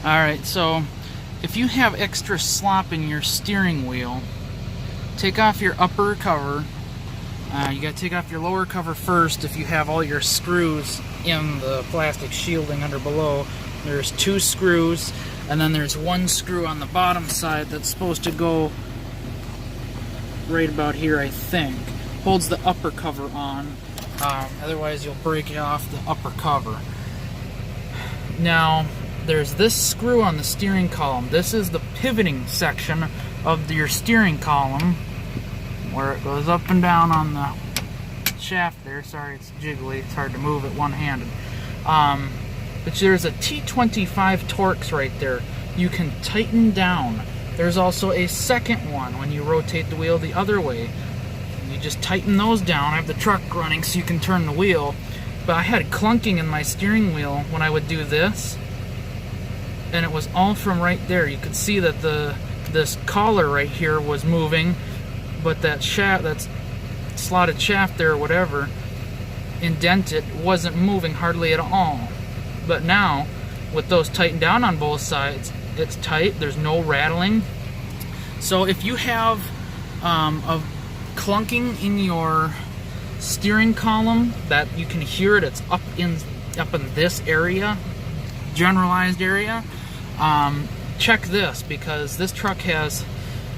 Alright, so if you have extra slop in your steering wheel, take off your upper cover. You gotta take off your lower cover first if you have all your screws in the plastic shielding under below. There's 2 screws, and then there's 1 screw on the bottom side that's supposed to go right about here, I think. Holds the upper cover on. Otherwise you'll break off the upper cover. Now, there's this screw on the steering column. This is the pivoting section of your steering column, where it goes up and down on the shaft there. Sorry, it's jiggly. It's hard to move it one-handed. But there's a T25 Torx right there. You can tighten down. There's also a second one when you rotate the wheel the other way. You just tighten those down. I have the truck running so you can turn the wheel. But I had clunking in my steering wheel when I would do this. And it was all from right there. You could see that this collar right here was moving, but that shaft, that slotted shaft there or whatever, indented, wasn't moving hardly at all. But now, with those tightened down on both sides, it's tight, there's no rattling. So if you have a clunking in your steering column that you can hear it, it's up in this area, generalized area, check this, because this truck has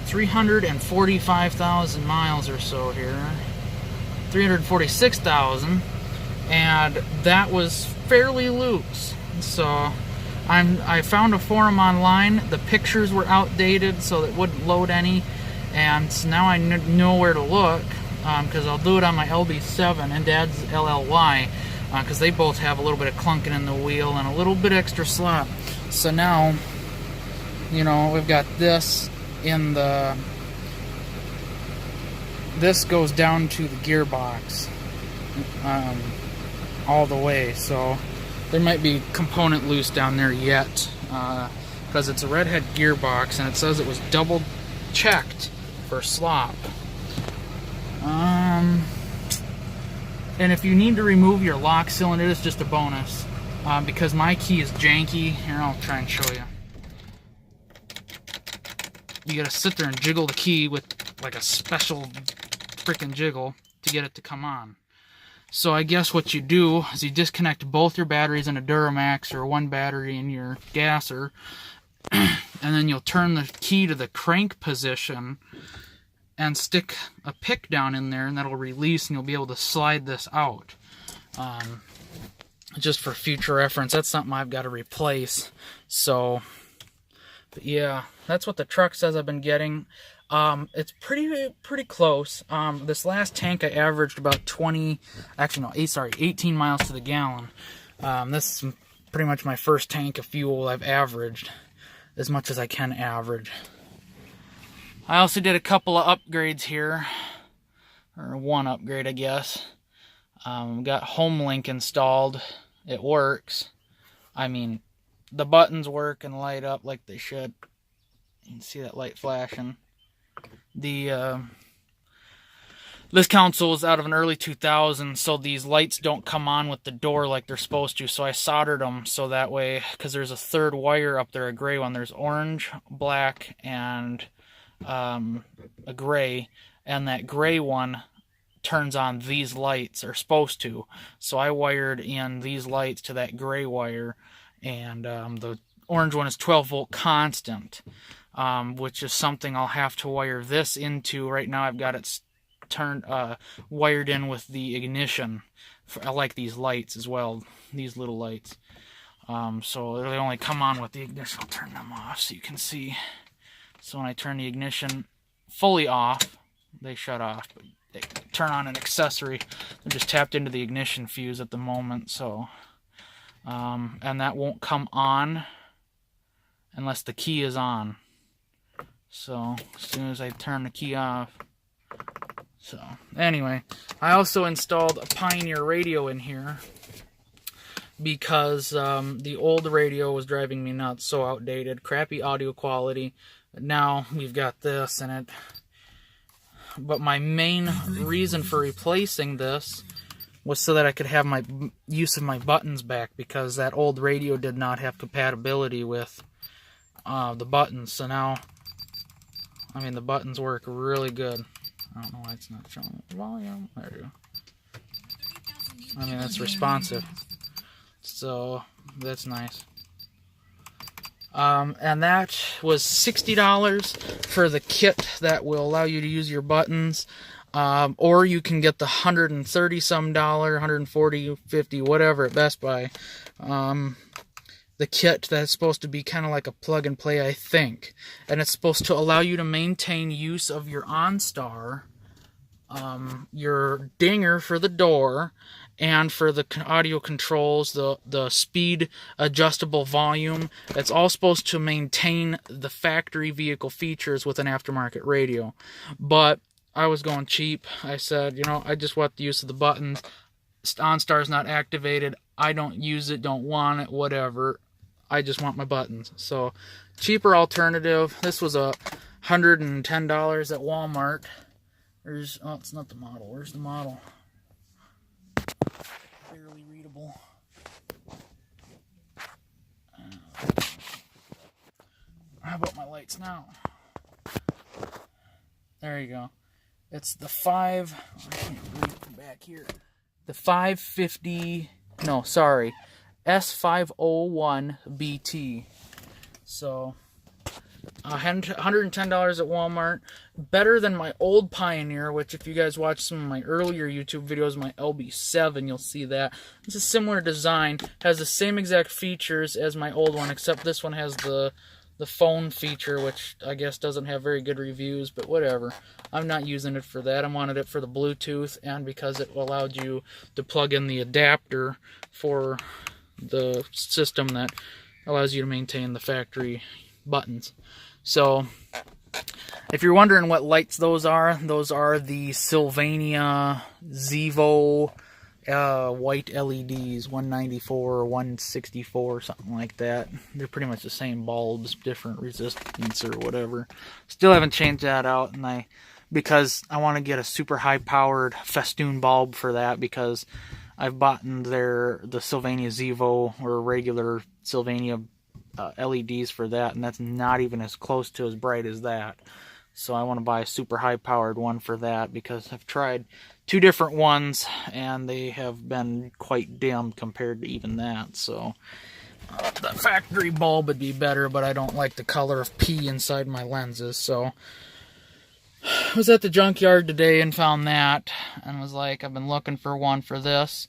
345,000 miles or so here, 346,000, and that was fairly loose. So I found a forum online. The pictures were outdated, so it wouldn't load any, and so now I know where to look, because I'll do it on my LB7 and Dad's LLY, because they both have a little bit of clunking in the wheel and a little bit extra slop. So now, you know, we've got this in the... This goes down to the gearbox all the way, so there might be component loose down there yet, because it's a redhead gearbox and it says it was double checked for slop. And if you need to remove your lock cylinder, it's just a bonus, because my key is janky. Here, I'll try and show you. You gotta sit there and jiggle the key with like a special freaking jiggle to get it to come on. So I guess what you do is you disconnect both your batteries in a Duramax or one battery in your gasser, and then you'll turn the key to the crank position and stick a pick down in there, and that'll release and you'll be able to slide this out. Just for future reference, that's something I've got to replace. So, but yeah, that's what the truck says I've been getting. It's pretty close. This last tank I averaged about 18 miles to the gallon. This is pretty much my first tank of fuel I've averaged, as much as I can average. I also did a couple of upgrades here, or one upgrade, I guess. Got HomeLink installed. It works. I mean, the buttons work and light up like they should. You can see that light flashing. This console is out of an early 2000s, so these lights don't come on with the door like they're supposed to. So I soldered them so that way, because there's a third wire up there, a gray one. There's orange, black, and a gray, and that gray one turns on these lights, or supposed to. So I wired in these lights to that gray wire, and the orange one is 12 volt constant, which is something I'll have to wire this into. Right now I've got it turned wired in with the ignition. I like these lights as well, these little lights. So they only come on with the ignition. I'll turn them off so you can see. So when I turn the ignition fully off, they shut off. But they turn on an accessory. They're just tapped into the ignition fuse at the moment. So, and that won't come on unless the key is on. So as soon as I turn the key off. So anyway, I also installed a Pioneer radio in here, because the old radio was driving me nuts, so outdated, crappy audio quality. But now we've got this in it. But my main reason for replacing this was so that I could have my use of my buttons back, because that old radio did not have compatibility with the buttons. So now, I mean, the buttons work really good. I don't know why it's not showing the volume. There you go. I mean, that's responsive. So that's nice. And that was $60 for the kit that will allow you to use your buttons. Or you can get the $130-some, $140, $50, whatever at Best Buy. The kit that's supposed to be kind of like a plug and play, I think. And it's supposed to allow you to maintain use of your OnStar, your dinger for the door, and for the audio controls, the speed adjustable volume. It's all supposed to maintain the factory vehicle features with an aftermarket radio. But I was going cheap. I said, you know, I just want the use of the buttons. OnStar's not activated. I don't use it, don't want it, whatever. I just want my buttons. So, cheaper alternative. This was $110 at Walmart. There's, oh, it's not the model. Where's the model? Barely readable. How about my lights now? There you go. It's the I can't read from back here. The 550, no, sorry, S501BT. So, $110 at Walmart. Better than my old Pioneer, which if you guys watch some of my earlier YouTube videos, my LB7, you'll see that. It's a similar design. Has the same exact features as my old one, except this one has the phone feature, which I guess doesn't have very good reviews, but whatever. I'm not using it for that. I wanted it for the Bluetooth, and because it allowed you to plug in the adapter for the system that allows you to maintain the factory buttons. So, if you're wondering what lights those are the Sylvania Zevo white LEDs, 194 or 164, something like that. They're pretty much the same bulbs, different resistance or whatever. Still haven't changed that out, and because I want to get a super high powered festoon bulb for that, because I've bought the Sylvania Zevo or regular Sylvania LEDs for that, and that's not even as close to as bright as that. So I want to buy a super high powered one for that, because I've tried 2 different ones and they have been quite dim compared to even that. So the factory bulb would be better, but I don't like the color of pea inside my lenses. So I was at the junkyard today and found that, and was like, I've been looking for one for this,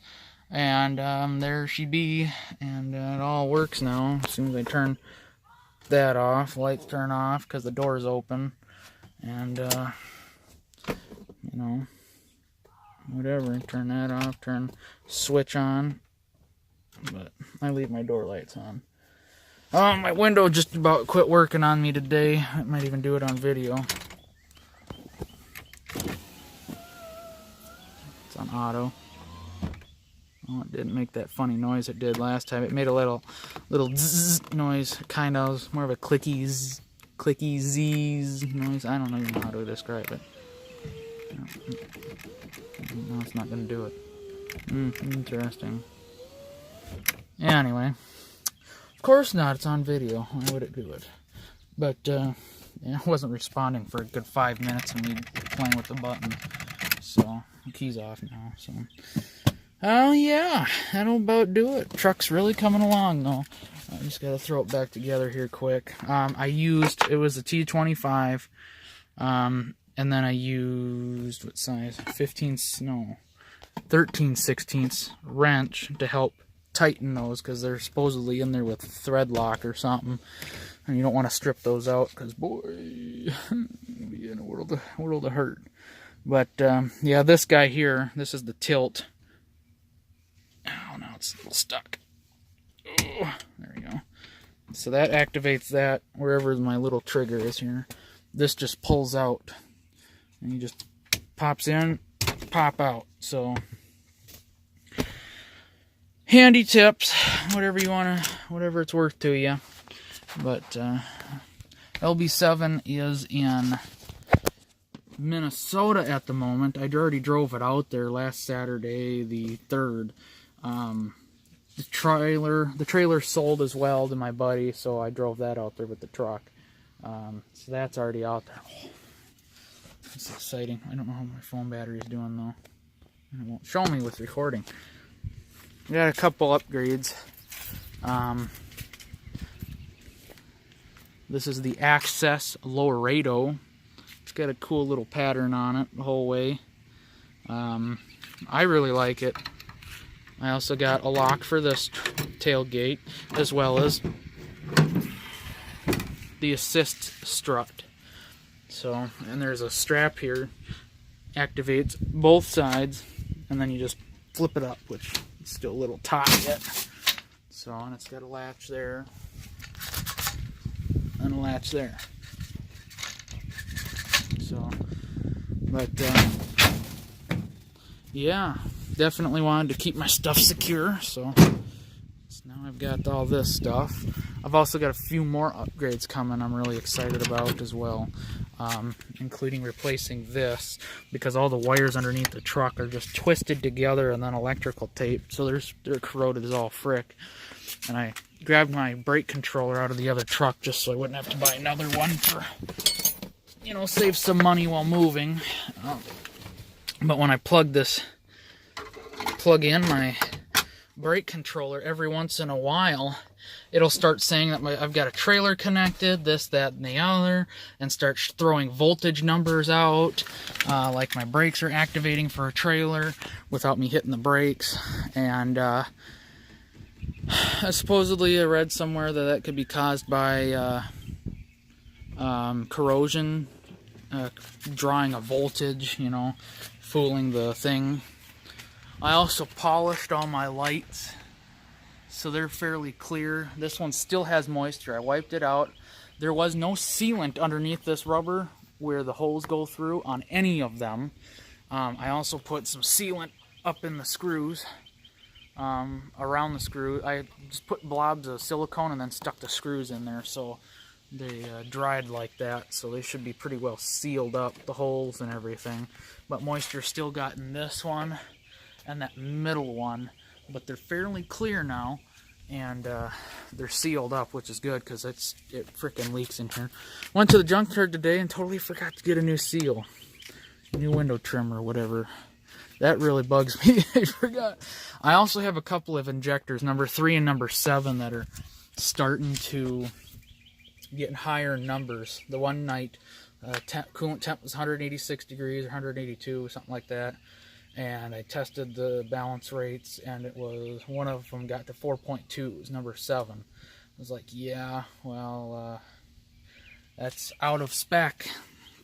and there she be, and it all works now. As soon as I turn that off, lights turn off because the door is open, and you know, whatever, turn that off, turn switch on, but I leave my door lights on. My window just about quit working on me today. I might even do it on video. It's on auto. Oh, it didn't make that funny noise it did last time. It made a little zzz noise, kind of. It was more of a clicky zzz noise. I don't even know how to describe it. No, it's not going to do it. Interesting. Yeah, anyway. Of course not, it's on video. Why would it do it? But, yeah, I wasn't responding for a good 5 minutes of me playing with the button. So, the key's off now, so. Oh, yeah, that'll about do it. Truck's really coming along, though. I just gotta throw it back together here quick. It was a T25, and then I used, what size? 13/16 wrench to help tighten those, because they're supposedly in there with thread lock or something, and you don't want to strip those out, because boy, you'll be in a world of hurt. But yeah, this guy here, this is the tilt. Oh, now it's a little stuck. Oh, there we go. So that activates that wherever my little trigger is here. This just pulls out, and he just pops in, pop out. So handy tips, whatever it's worth to you. But LB7 is in Minnesota at the moment. I already drove it out there last Saturday, the 3rd. The trailer sold as well to my buddy, so I drove that out there with the truck. So that's already out there. Oh, that's exciting. I don't know how my phone battery is doing though. It won't show me with recording. We got a couple upgrades. This is the Access Silverado. It's got a cool little pattern on it the whole way. I really like it. I also got a lock for this tailgate, as well as the assist strut. So, and there's a strap here, activates both sides, and then you just flip it up, which is still a little taut yet. So, and it's got a latch there, and a latch there. So, but yeah, definitely wanted to keep my stuff secure, so now I've got all this stuff. I've also got a few more upgrades coming I'm really excited about as well, including replacing this, because all the wires underneath the truck are just twisted together and then electrical taped, so they're corroded as all frick. And I grabbed my brake controller out of the other truck just so I wouldn't have to buy another one for, you know, save some money while moving. But when I plug in my brake controller, every once in a while it'll start saying that I've got a trailer connected, this, that, and the other, and start throwing voltage numbers out, like my brakes are activating for a trailer without me hitting the brakes. And supposedly I read somewhere that could be caused by corrosion, drawing a voltage, you know, fooling the thing. I also polished all my lights, so they're fairly clear. This one still has moisture. I wiped it out. There was no sealant underneath this rubber where the holes go through on any of them. I also put some sealant up in the screws, around the screw. I just put blobs of silicone and then stuck the screws in there, so they dried like that, so they should be pretty well sealed up, the holes and everything. But moisture still got in this one and that middle one, but they're fairly clear now, and they're sealed up, which is good because it freaking leaks in here. Went to the junkyard today and totally forgot to get a new seal, new window trim or whatever. That really bugs me. I forgot. I also have a couple of injectors, number 3 and number 7, that are starting to get higher numbers. The one night coolant temp was 186 degrees or 182, something like that. And I tested the balance rates, and it was, one of them got to 4.2. It was number 7. I was like, yeah, well, that's out of spec,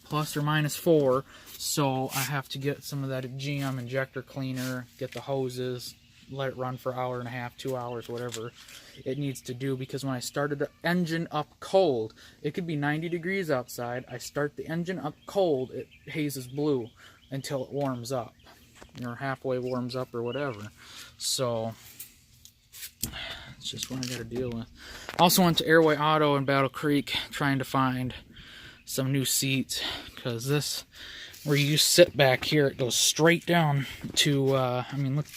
plus or minus 4. So I have to get some of that GM injector cleaner, get the hoses, let it run for an hour and a half, 2 hours, whatever it needs to do. Because when I started the engine up cold, it could be 90 degrees outside. I start the engine up cold, it hazes blue until it warms up, or halfway warms up or whatever. So it's just what I got to deal with. Also went to Airway Auto in Battle Creek trying to find some new seats, because this, where you sit back here, it goes straight down to I mean, look,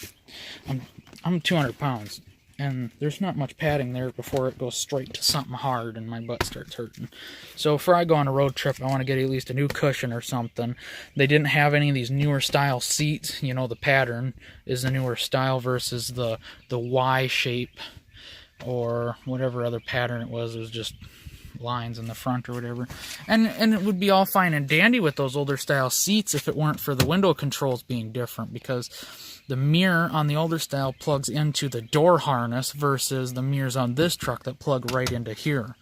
I'm 200 pounds, and there's not much padding there before it goes straight to something hard and my butt starts hurting. So before I go on a road trip, I want to get at least a new cushion or something. They didn't have any of these newer style seats. You know, the pattern is the newer style versus the Y shape or whatever other pattern it was. It was just lines in the front or whatever. And it would be all fine and dandy with those older style seats if it weren't for the window controls being different, because the mirror on the older style plugs into the door harness versus the mirrors on this truck that plug right into here,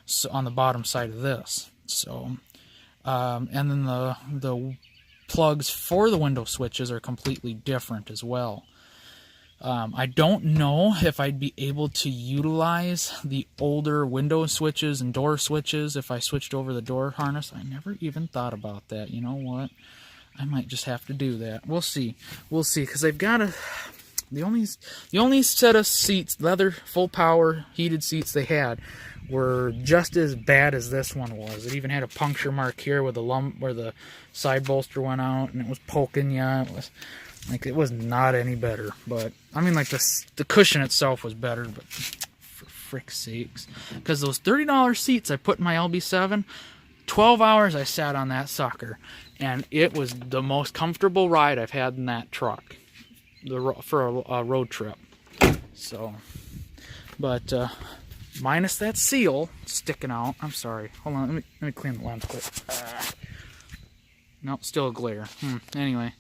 so on the bottom side of this. So and then the plugs for the window switches are completely different as well. I don't know if I'd be able to utilize the older window switches and door switches if I switched over the door harness. I never even thought about that. You know what? I might just have to do that. We'll see. We'll see, because they've got the only set of seats, leather, full power, heated seats they had were just as bad as this one was. It even had a puncture mark here with the where the side bolster went out, and it was poking you. Like, it was not any better. But, I mean, like, the cushion itself was better, but for frick's sakes. Because those $30 seats I put in my LB7, 12 hours I sat on that sucker. And it was the most comfortable ride I've had in that truck for a road trip. So, but minus that seal sticking out. I'm sorry. Hold on. Let me clean the lens quick. Nope, still a glare. Anyway,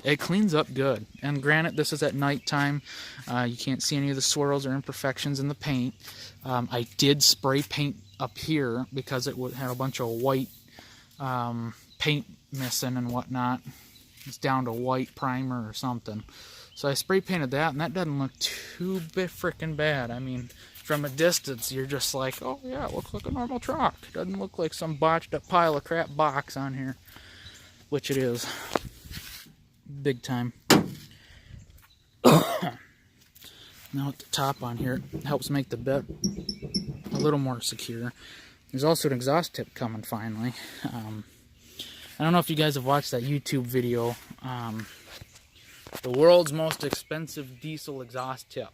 it cleans up good. And granted, this is at nighttime. You can't see any of the swirls or imperfections in the paint. I did spray paint up here because it had a bunch of white paint missing and whatnot. It's down to white primer or something. So I spray painted that, and that doesn't look too frickin' bad. I mean, from a distance, you're just like, oh yeah, it looks like a normal truck. It doesn't look like some botched up pile of crap box on here, which it is. Big time. Now at the top on here, it helps make the bed a little more secure. There's also an exhaust tip coming finally. I don't know if you guys have watched that YouTube video, the world's most expensive diesel exhaust tip.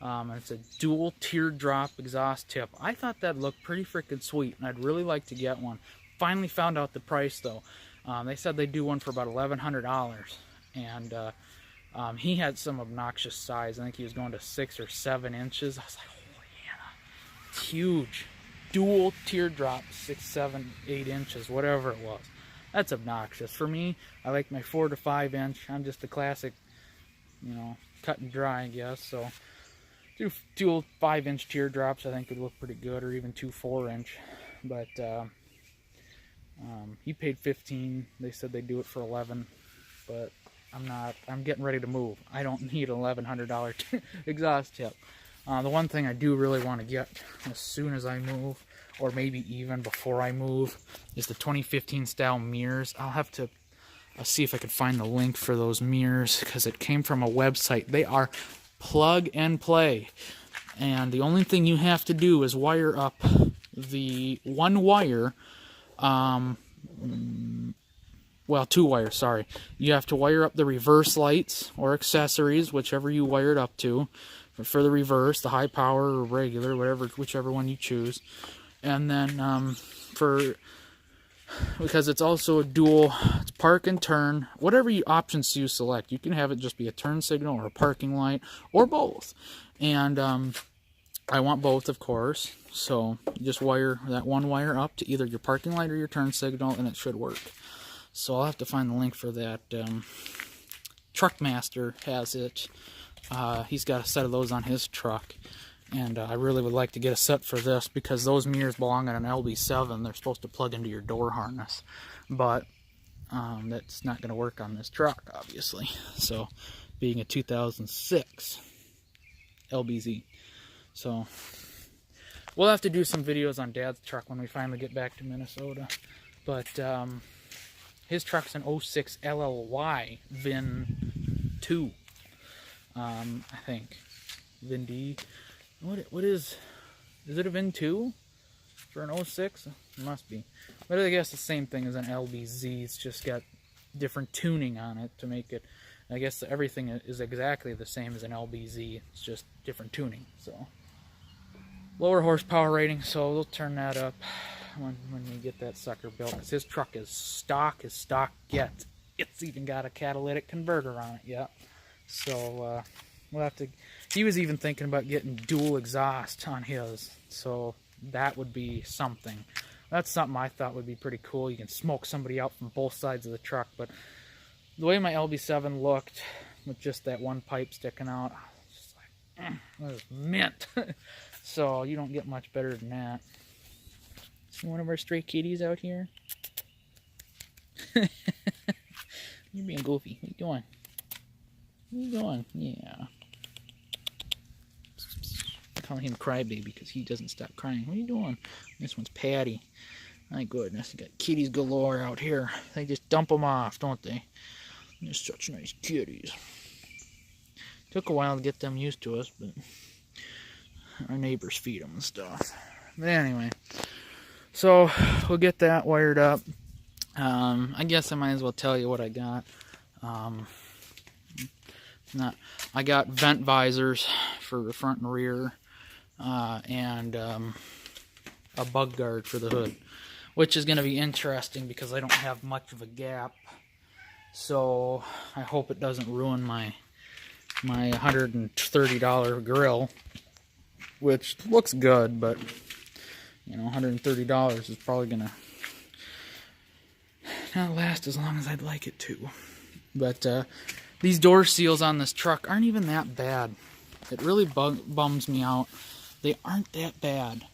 It's a dual teardrop exhaust tip. I thought that looked pretty freaking sweet, and I'd really like to get one. Finally found out the price though. They said they do one for about $1,100, and he had some obnoxious size. I think he was going to 6 or 7 inches. I was like, oh yeah, it's huge. Dual teardrop, 6, 7, 8 inches, whatever it was. That's obnoxious. For me, I like my 4 to 5 inch. I'm just a classic, you know, cut and dry, I guess. So, two 5-inch teardrops I think would look pretty good, or even 2 4-inch. But he paid $15. They said they'd do it for $11. But I'm getting ready to move. I don't need an $1,100 exhaust tip. The one thing I do really want to get as soon as I move, or maybe even before I move, is the 2015 style mirrors. I'll have to see if I could find the link for those mirrors, because it came from a website. They are plug and play, and the only thing you have to do is wire up the one wire, well, 2 wires, sorry. You have to wire up the reverse lights or accessories, whichever you wire it up to. For the reverse, the high power or regular, whichever one you choose. And then because it's also a dual, it's park and turn, whatever options you select. You can have it just be a turn signal or a parking light, or both. And I want both, of course. So you just wire that one wire up to either your parking light or your turn signal, and it should work. So I'll have to find the link for that. Truckmaster has it. He's got a set of those on his truck. And I really would like to get a set for this, because those mirrors belong on an LB7. They're supposed to plug into your door harness. But that's not going to work on this truck, obviously. So, being a 2006 LBZ. So, we'll have to do some videos on Dad's truck when we finally get back to Minnesota. But his truck's an 06 LLY VIN 2. I think. VIN D. What is it a VIN 2 for an 06? It must be. But I guess the same thing as an LBZ. It's just got different tuning on it to make it. I guess everything is exactly the same as an LBZ. It's just different tuning. So lower horsepower rating. So we'll turn that up when we get that sucker built. Because his truck is stock as stock gets. It's even got a catalytic converter on it. Yeah. So we'll have to. He was even thinking about getting dual exhaust on his, so that would be something. That's something I thought would be pretty cool. You can smoke somebody out from both sides of the truck, but the way my LB7 looked, with just that one pipe sticking out, I was just like, that is mint. So you don't get much better than that. See one of our stray kitties out here? You're being goofy. What are you doing? What are you doing? Yeah. I call him Crybaby because he doesn't stop crying. What are you doing? This one's Patty. My goodness, you got kitties galore out here. They just dump them off, don't they? They're such nice kitties. Took a while to get them used to us, but our neighbors feed them and stuff. But anyway, so we'll get that wired up. I guess I might as well tell you what I got. I got vent visors for the front and rear, and a bug guard for the hood, which is going to be interesting because I don't have much of a gap. So I hope it doesn't ruin my $130 grill, which looks good, but you know, $130 is probably going to not last as long as I'd like it to. But these door seals on this truck aren't even that bad. It really bums me out. They aren't that bad.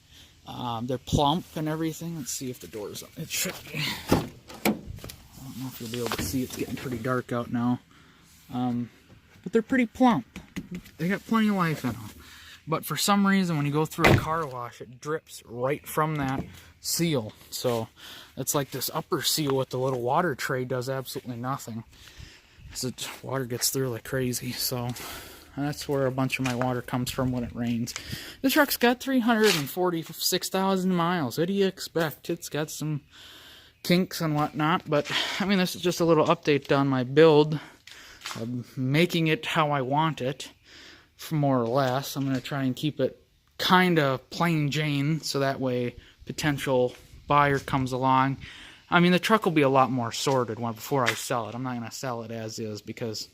They're plump and everything. Let's see if the door's up. It should be. I don't know if you'll be able to see. It's getting pretty dark out now. But they're pretty plump. They got plenty of life in them. But for some reason, when you go through a car wash, it drips right from that seal. So it's like this upper seal with the little water tray does absolutely nothing. So water gets through like crazy. So that's where a bunch of my water comes from when it rains. The truck's got 346,000 miles. What do you expect? It's got some kinks and whatnot. But, I mean, this is just a little update on my build. I'm making it how I want it, more or less. I'm going to try and keep it kind of plain Jane, so that way potential buyer comes along. I mean, the truck will be a lot more sorted before I sell it. I'm not going to sell it as is because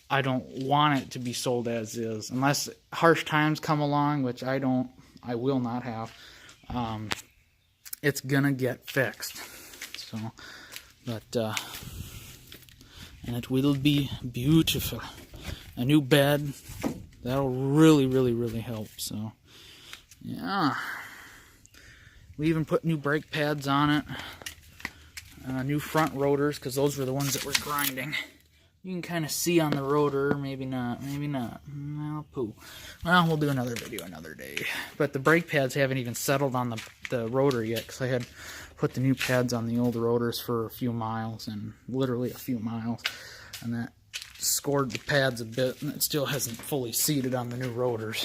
I don't want it to be sold as is. Unless harsh times come along, which I will not have. It's going to get fixed. So, but, and it will be beautiful. A new bed, that'll really, really, really help. So, yeah. We even put new brake pads on it. New front rotors, because those were the ones that were grinding. You can kind of see on the rotor, maybe not, maybe not. Well, poo. Well, we'll do another video another day. But the brake pads haven't even settled on the rotor yet, because I had put the new pads on the old rotors for a few miles, and literally a few miles. And that scored the pads a bit, and it still hasn't fully seated on the new rotors.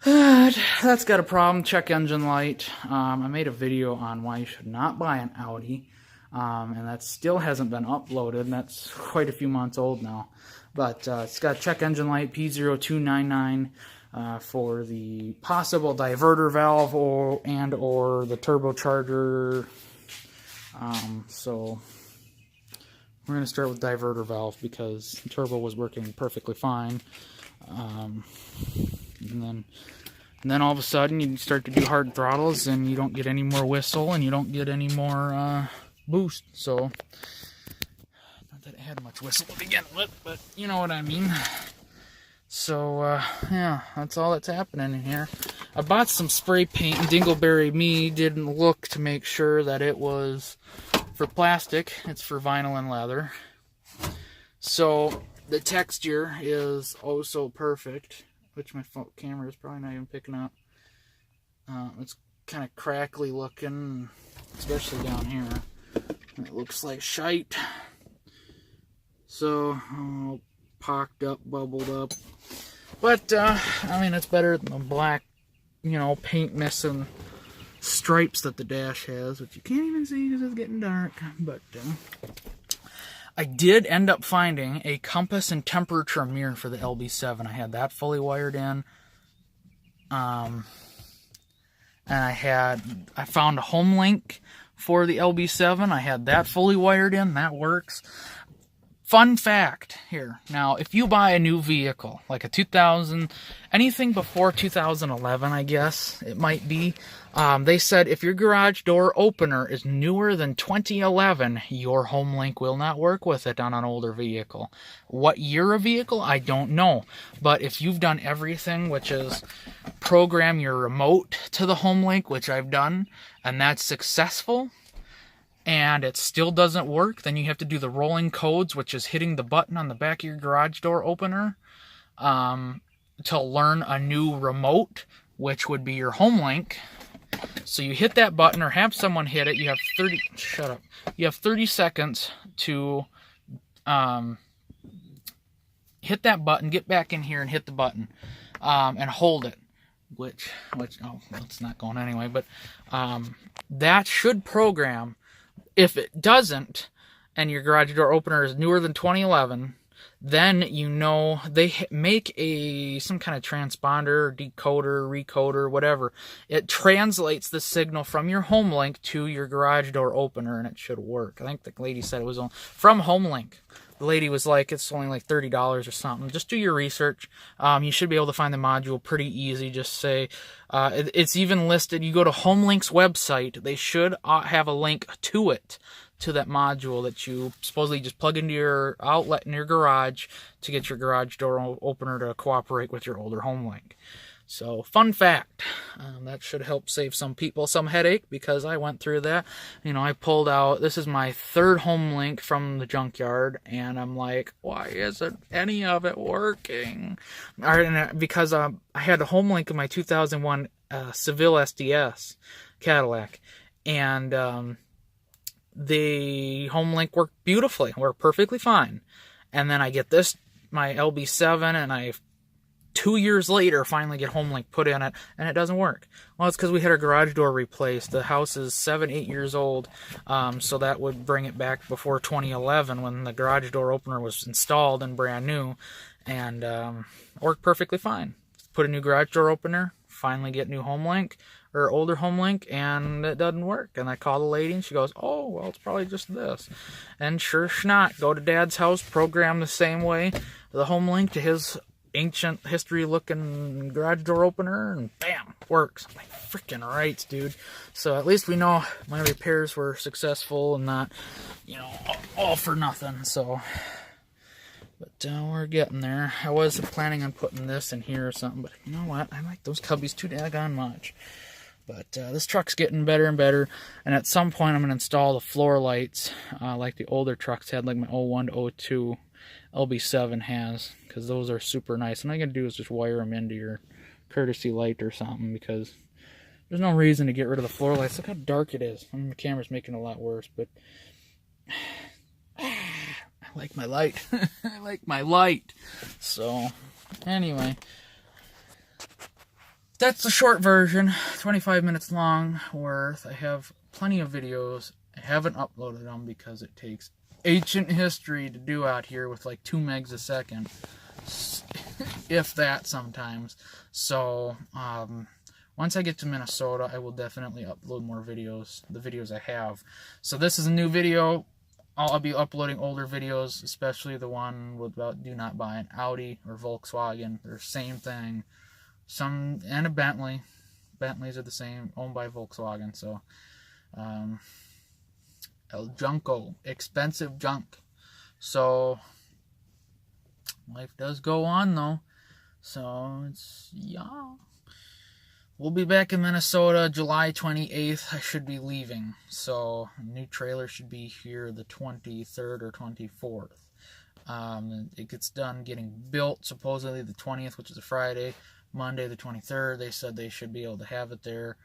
That's got a problem. Check engine light. I made a video on why you should not buy an Audi, and that still hasn't been uploaded, and that's quite a few months old now. But it's got check engine light P0299 for the possible diverter valve or the turbocharger. So we're going to start with diverter valve because the turbo was working perfectly fine. And then all of a sudden you start to do hard throttles and you don't get any more whistle and you don't get any more boost. So, not that it had much whistle to begin with, but you know what I mean. So, yeah, that's all that's happening in here. I bought some spray paint, and Dingleberry Me didn't look to make sure that it was for plastic. It's for vinyl and leather. So, the texture is oh so perfect, which my camera is probably not even picking up. It's kind of crackly looking, especially down here. It looks like shite. So, pocked up, bubbled up. But, I mean, it's better than the black, you know, paint missing stripes that the dash has, which you can't even see because it's getting dark. But, I did end up finding a compass and temperature mirror for the LB7. I had that fully wired in. And I found a home link for the LB7. I had that fully wired in. That works. Fun fact here. Now, if you buy a new vehicle, like a 2000, anything before 2011, I guess it might be, they said if your garage door opener is newer than 2011, your home link will not work with it on an older vehicle. What year of vehicle? I don't know. But if you've done everything, which is program your remote to the home link, which I've done, and that's successful, and it still doesn't work, then you have to do the rolling codes, which is hitting the button on the back of your garage door opener to learn a new remote, which would be your home link. So you hit that button or have someone hit it. You have 30 shut up. You have 30 seconds to hit that button, get back in here and hit the button and hold it. Which oh, well, it's not going anyway, but that should program. If it doesn't, and your garage door opener is newer than 2011, then you know they make some kind of transponder, decoder, recoder, whatever. It translates the signal from your HomeLink to your garage door opener, and it should work. I think the lady said it was from HomeLink. The lady was like, it's only like $30 or something. Just do your research. You should be able to find the module pretty easy. Just say, it's even listed. You go to HomeLink's website. They should have a link to it, to that module that you supposedly just plug into your outlet in your garage to get your garage door opener to cooperate with your older HomeLink. So, fun fact, that should help save some people some headache, because I went through that. You know, I pulled out, this is my third HomeLink from the junkyard, and I'm like, why isn't any of it working? Because I had a HomeLink in my 2001 Seville SDS Cadillac, and the HomeLink worked beautifully, worked perfectly fine. And then I get this, my LB7, and I 2 years later finally get HomeLink put in it, and it doesn't work. Well, it's because we had our garage door replaced. The house is 7-8 years old, so that would bring it back before 2011 when the garage door opener was installed and brand new, and worked perfectly fine. Put a new garage door opener, finally get new HomeLink, or older HomeLink, and it doesn't work. And I call the lady, and she goes, oh, well, it's probably just this. And sure not, go to Dad's house, program the same way, the HomeLink to his ancient history-looking garage door opener, and bam, works. I'm like, freaking rights, dude. So at least we know my repairs were successful and not, you know, all for nothing. So, but we're getting there. I was planning on putting this in here or something, but you know what? I like those cubbies too daggone much. But this truck's getting better and better, and at some point I'm going to install the floor lights like the older trucks had, like my 01 to 02 LB7 has, because those are super nice. And all you got to do is just wire them into your courtesy light or something, because there's no reason to get rid of the floor lights. Look how dark it is. I mean, the camera's making it a lot worse, but I like my light. I like my light. So, anyway, that's the short version, 25 minutes long worth. I have plenty of videos. I haven't uploaded them because it takes ancient history to do out here with like 2 megs a second, if that sometimes. So once I get to Minnesota, I will definitely upload more videos, the videos I have. So this is a new video. I'll be uploading older videos, especially the one about do not buy an Audi or Volkswagen. They're the same thing. And a Bentley. Bentleys are the same, owned by Volkswagen. So El Junko, expensive junk. So life does go on though. So it's, yeah. We'll be back in Minnesota July 28th. I should be leaving. So a new trailer should be here the 23rd or 24th. It gets done getting built supposedly the 20th, which is a Friday. Monday the 23rd, they said they should be able to have it there.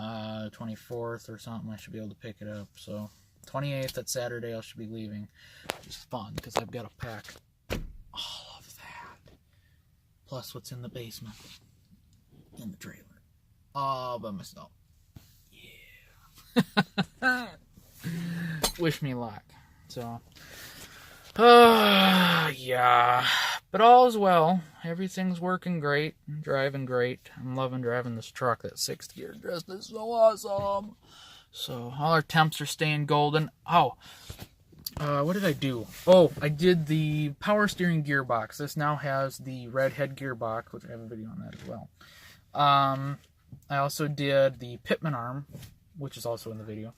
24th or something, I should be able to pick it up. So 28th, that Saturday, I should be leaving, which is fun because I've got to pack all of that, plus what's in the basement, in the trailer, all by myself. Yeah. Wish me luck. So, yeah, but all is well. Everything's working great. I'm driving great. I'm loving driving this truck. That 6th gear just is so awesome. So, all our temps are staying golden. Oh, what did I do? Oh, I did the power steering gearbox. This now has the red head gearbox, which I have a video on that as well. I also did the Pitman arm, which is also in the video.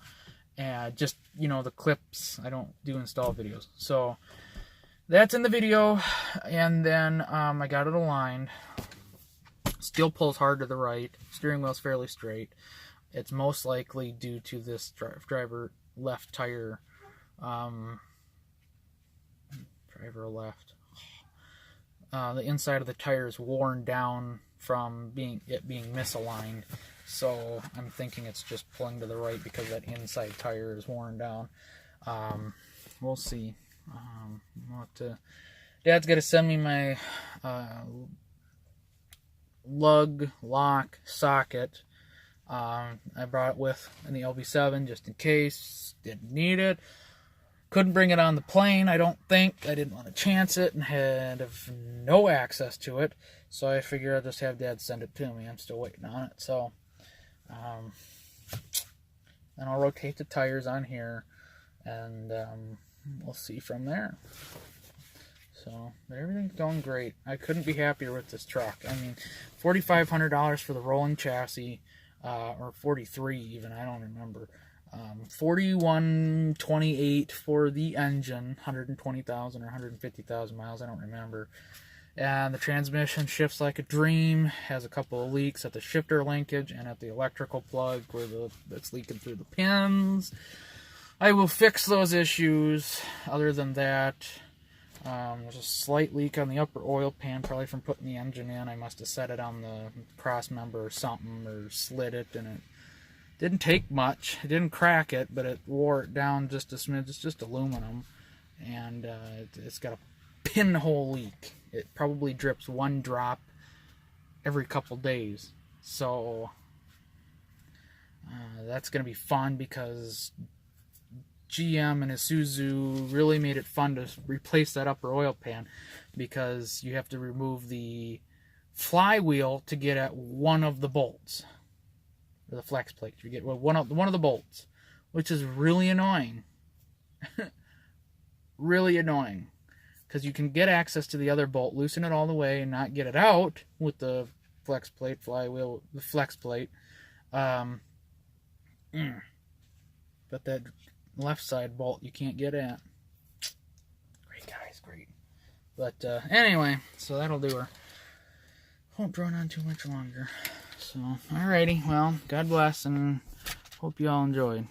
And just, you know, the clips. I don't do install videos. So, that's in the video. And then I got it aligned. Still pulls hard to the right. Steering wheel's fairly straight. It's most likely due to this driver left tire. Driver left. The inside of the tire is worn down from it being misaligned. So I'm thinking it's just pulling to the right because that inside tire is worn down. We'll see. Dad's got to send me my lug lock socket. I brought it with in the LB7 just in case. Didn't need it. Couldn't bring it on the plane, I don't think. I didn't want to chance it and had no access to it. So I figured I'll just have Dad send it to me. I'm still waiting on it. So, and I'll rotate the tires on here, and we'll see from there. So, but everything's going great. I couldn't be happier with this truck. I mean, $4,500 for the rolling chassis, or 43 even, I don't remember. 4128 for the engine, 120,000 or 150,000 miles, I don't remember. And the transmission shifts like a dream, has a couple of leaks at the shifter linkage and at the electrical plug where it's leaking through the pins. I will fix those issues. Other than that, there's a slight leak on the upper oil pan, probably from putting the engine in. I must have set it on the cross member or something, or slid it, and it didn't take much. It didn't crack it, but it wore it down just a smidge. It's just aluminum, and it's got a pinhole leak. It probably drips one drop every couple days. So that's going to be fun, because GM and Isuzu really made it fun to replace that upper oil pan, because you have to remove the flywheel to get at one of the bolts, or the flex plate. You get one of the bolts, which is really annoying. Really annoying, because you can get access to the other bolt, loosen it all the way, and not get it out with the flex plate, flywheel, the flex plate. But that left side bolt you can't get at. Great, guys, great. But anyway, so that'll do her. Won't drone on too much longer. So, alrighty, well, God bless, and hope you all enjoyed.